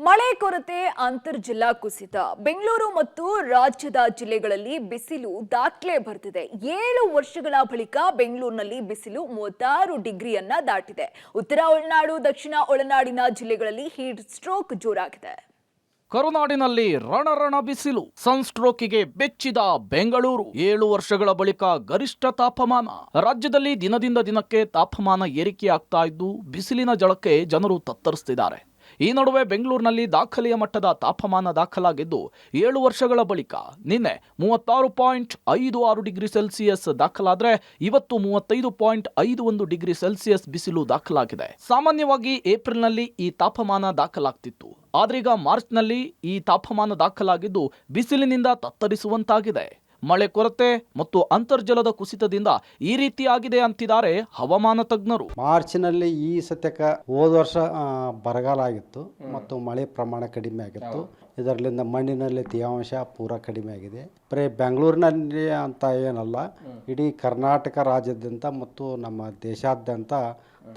ಮಳೆ ಕೊರತೆ ಅಂತರ್ಜಿಲ್ಲಾ ಕುಸಿತ ಬೆಂಗಳೂರು ಮತ್ತು ರಾಜ್ಯದ ಜಿಲ್ಲೆಗಳಲ್ಲಿ ಬಿಸಿಲು ದಾಖಲೆ ಬರೆದಿದೆ 7 ವರ್ಷಗಳ ಬಳಿಕ ಬೆಂಗಳೂರಿನಲ್ಲಿ ಬಿಸಿಲು 36 ಡಿಗ್ರಿಯನ್ನ ದಾಟಿದೆ ಉತ್ತರ ಒಳನಾಡು ದಕ್ಷಿಣ ಒಳನಾಡಿನ ಜಿಲ್ಲೆಗಳಲ್ಲಿ ಹೀಟ್ ಸ್ಟ್ರೋಕ್ ಜೋರಾಗಿದೆ ಕರುನಾಡಿನಲ್ಲಿ ರಣರಣ ಬಿಸಿಲು ಸನ್ಸ್ಟ್ರೋಕಿಗೆ ಬೆಚ್ಚಿದ ಬೆಂಗಳೂರು 7 ವರ್ಷಗಳ ಬಳಿಕ ಗರಿಷ್ಠ ತಾಪಮಾನ ರಾಜ್ಯದಲ್ಲಿ ದಿನದಿಂದ ದಿನಕ್ಕೆ ತಾಪಮಾನ ಏರಿಕೆಯಾಗ್ತಾ ಇದ್ದು ಬಿಸಿಲಿನ ಜಳಕ್ಕೆ ಜನರು ತತ್ತರಿಸುತ್ತಿದ್ದಾರೆ ಈ ನಡುವೆ ಬೆಂಗಳೂರಿನಲ್ಲಿ ದಾಖಲೆಯ ಮಟ್ಟದ ತಾಪಮಾನ ದಾಖಲಾಗಿದ್ದು 7 ವರ್ಷಗಳ ಬಳಿಕ ನಿನ್ನೆ 36.56 ಡಿಗ್ರಿ ಸೆಲ್ಸಿಯಸ್ ದಾಖಲಾದರೆ ಇವತ್ತು 35.51 ಡಿಗ್ರಿ ಸೆಲ್ಸಿಯಸ್ ಬಿಸಿಲು ದಾಖಲಾಗಿದೆ ಸಾಮಾನ್ಯವಾಗಿ ಏಪ್ರಿಲ್ನಲ್ಲಿ ಈ ತಾಪಮಾನ ದಾಖಲಾಗ್ತಿತ್ತು ಆದ್ರೀಗ ಮಾರ್ಚ್ನಲ್ಲಿ ಈ ತಾಪಮಾನ ದಾಖಲಾಗಿದ್ದು ಬಿಸಿಲಿನಿಂದ ತತ್ತರಿಸುವಂತಾಗಿದೆ ಮಳೆ ಕೊರತೆ ಮತ್ತು ಅಂತರ್ಜಲದ ಕುಸಿತದಿಂದ ಈ ರೀತಿಯಾಗಿದೆ ಅಂತಿದ್ದಾರೆ ಹವಾಮಾನ ತಜ್ಞರು. ಮಾರ್ಚ್ನಲ್ಲಿ ಈ ಸತ್ಯಕ್ಕೆ ಹೋದ ವರ್ಷ ಬರಗಾಲ ಆಗಿತ್ತು ಮತ್ತು ಮಳೆ ಪ್ರಮಾಣ ಕಡಿಮೆ ಆಗಿತ್ತು. ಇದರಲ್ಲಿಂದ ಮಣ್ಣಿನಲ್ಲಿ ತೇವಾಂಶ ಪೂರ ಕಡಿಮೆ ಆಗಿದೆ. ಬರೀ ಬೆಂಗಳೂರಿನಲ್ಲಿ ಅಂತ ಏನಲ್ಲ, ಇಡೀ ಕರ್ನಾಟಕ ರಾಜ್ಯಾದ್ಯಂತ ಮತ್ತು ನಮ್ಮ ದೇಶಾದ್ಯಂತ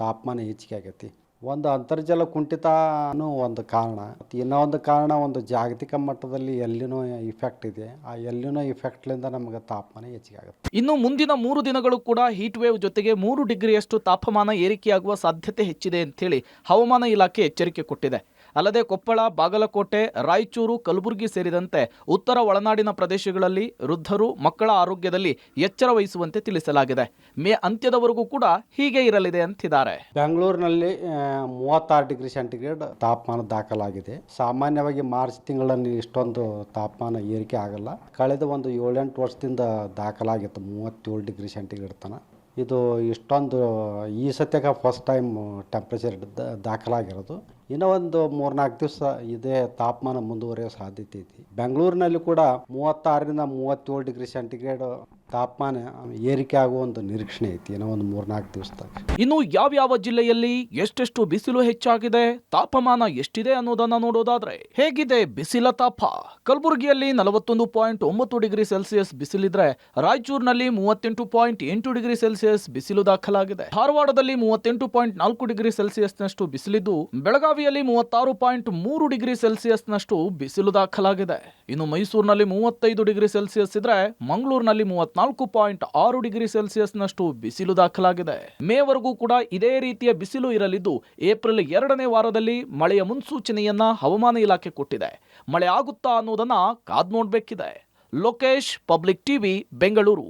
ತಾಪಮಾನ ಹೆಚ್ಚಿಗೆ ಆಗೈತಿ. ಒಂದು ಅಂತರ್ಜಲ ಕುಂಠಿತ ಅನ್ನೋ ಒಂದು ಕಾರಣ, ಇನ್ನೊಂದು ಕಾರಣ ಒಂದು ಜಾಗತಿಕ ಮಟ್ಟದಲ್ಲಿ ಎಲ್ಲಿನೋ ಇಫೆಕ್ಟ್ ಇದೆ. ಆ ಎಲ್ಲಿನೋ ಇಫೆಕ್ಟ್ಲಿಂದ ನಮಗೆ ತಾಪಮಾನ ಹೆಚ್ಚಿಗೆ ಆಗುತ್ತೆ. ಇನ್ನು ಮುಂದಿನ 3 ದಿನಗಳು ಕೂಡ ಹೀಟ್ ವೇವ್ ಜೊತೆಗೆ 3 ಡಿಗ್ರಿಯಷ್ಟು ತಾಪಮಾನ ಏರಿಕೆಯಾಗುವ ಸಾಧ್ಯತೆ ಹೆಚ್ಚಿದೆ ಅಂತೇಳಿ ಹವಾಮಾನ ಇಲಾಖೆ ಎಚ್ಚರಿಕೆ ಕೊಟ್ಟಿದೆ. ಅಲ್ಲದೆ ಕೊಪ್ಪಳ, ಬಾಗಲಕೋಟೆ, ರಾಯಚೂರು, ಕಲಬುರಗಿ ಸೇರಿದಂತೆ ಉತ್ತರ ಒಳನಾಡಿನ ಪ್ರದೇಶಗಳಲ್ಲಿ ವೃದ್ಧರು, ಮಕ್ಕಳ ಆರೋಗ್ಯದಲ್ಲಿ ಎಚ್ಚರ ವಹಿಸುವಂತೆ ತಿಳಿಸಲಾಗಿದೆ. ಮೇ ಅಂತ್ಯದವರೆಗೂ ಕೂಡ ಹೀಗೆ ಇರಲಿದೆ ಅಂತಿದ್ದಾರೆ. ಬೆಂಗಳೂರಿನಲ್ಲಿ 36 ಡಿಗ್ರಿ ಸೆಂಟಿಗ್ರೇಡ್ ತಾಪಮಾನ ದಾಖಲಾಗಿದೆ. ಸಾಮಾನ್ಯವಾಗಿ ಮಾರ್ಚ್ ತಿಂಗಳಲ್ಲಿ ಇಷ್ಟೊಂದು ತಾಪಮಾನ ಏರಿಕೆ ಆಗಲ್ಲ. ಕಳೆದ ಒಂದು 7-8 ವರ್ಷದಿಂದ ದಾಖಲಾಗಿತ್ತು 37 ಡಿಗ್ರಿ ಸೆಂಟಿಗ್ರೇಡ್ ತನ. ಇದು ಇಷ್ಟೊಂದು ಈ ಸತ್ಯಕ್ಕೆ ಫಸ್ಟ್ ಟೈಮ್ ಟೆಂಪ್ರೇಚರ್ ದಾಖಲಾಗಿರೋದು. ಇನ್ನೂ ಒಂದು 3-4 ದಿವಸ ಇದೇ ತಾಪಮಾನ ಮುಂದುವರಿಯೋ ಸಾಧ್ಯತೆ ಐತಿ. ಬೆಂಗಳೂರಿನಲ್ಲಿ ಕೂಡ 36ರಿಂದ 37 ಡಿಗ್ರಿ ಸೆಂಟಿಗ್ರೇಡ್ ತಾಪಮಾನ ಏರಿಕೆ ಆಗುವ ಒಂದು ನಿರೀಕ್ಷಣೆ ಐತಿ ಏನೋ ಒಂದು 3-4 ದಿವಸದಾಗ. ಇನ್ನು ಯಾವ್ಯಾವ ಜಿಲ್ಲೆಯಲ್ಲಿ ಎಷ್ಟೆಷ್ಟು ಬಿಸಿಲು ಹೆಚ್ಚಾಗಿದೆ, ತಾಪಮಾನ ಎಷ್ಟಿದೆ ಅನ್ನೋದನ್ನ ನೋಡೋದಾದ್ರೆ ಹೇಗಿದೆ ಬಿಸಿಲ ತಾಪ? ಕಲಬುರಗಿಯಲ್ಲಿ 41.9 ಡಿಗ್ರಿ ಸೆಲ್ಸಿಯಸ್ ಬಿಸಿಲಿದ್ರೆ ರಾಯಚೂರಿನಲ್ಲಿ 38.8 ಡಿಗ್ರಿ ಸೆಲ್ಸಿಯಸ್ ಬಿಸಿಲು ದಾಖಲಾಗಿದೆ. ಧಾರವಾಡದಲ್ಲಿ 38.4 ಡಿಗ್ರಿ ಸೆಲ್ಸಿಯಸ್ನಷ್ಟು ಬಿಸಿಲಿದ್ದು ಬೆಳಗಾವಿಯಲ್ಲಿ 36.3 ಡಿಗ್ರಿ ಸೆಲ್ಸಿಯಸ್ನಷ್ಟು ಬಿಸಿಲು ದಾಖಲಾಗಿದೆ. ಇನ್ನು ಮೈಸೂರಿನಲ್ಲಿ 35 ಡಿಗ್ರಿ ಸೆಲ್ಸಿಯಸ್ ಇದ್ರೆ ಮಂಗಳೂರಿನಲ್ಲಿ 34.6 ಡಿಗ್ರಿ ಸೆಲ್ಸಿಯಸ್ನಷ್ಟು ಬಿಸಿಲು ದಾಖಲಾಗಿದೆ. ಮೇವರೆಗೂ ಕೂಡ ಇದೇ ರೀತಿಯ ಬಿಸಿಲು ಇರಲಿದ್ದು ಏಪ್ರಿಲ್ 2ನೇ ವಾರದಲ್ಲಿ ಮಳೆಯ ಮುನ್ಸೂಚನೆಯನ್ನ ಹವಾಮಾನ ಇಲಾಖೆ ಕೊಟ್ಟಿದೆ. ಮಳೆ ಆಗುತ್ತಾ ಅನ್ನೋದನ್ನ ಕಾದ್ ನೋಡ್ಬೇಕಿದೆ. Lokesh, public TV, Bengaluru.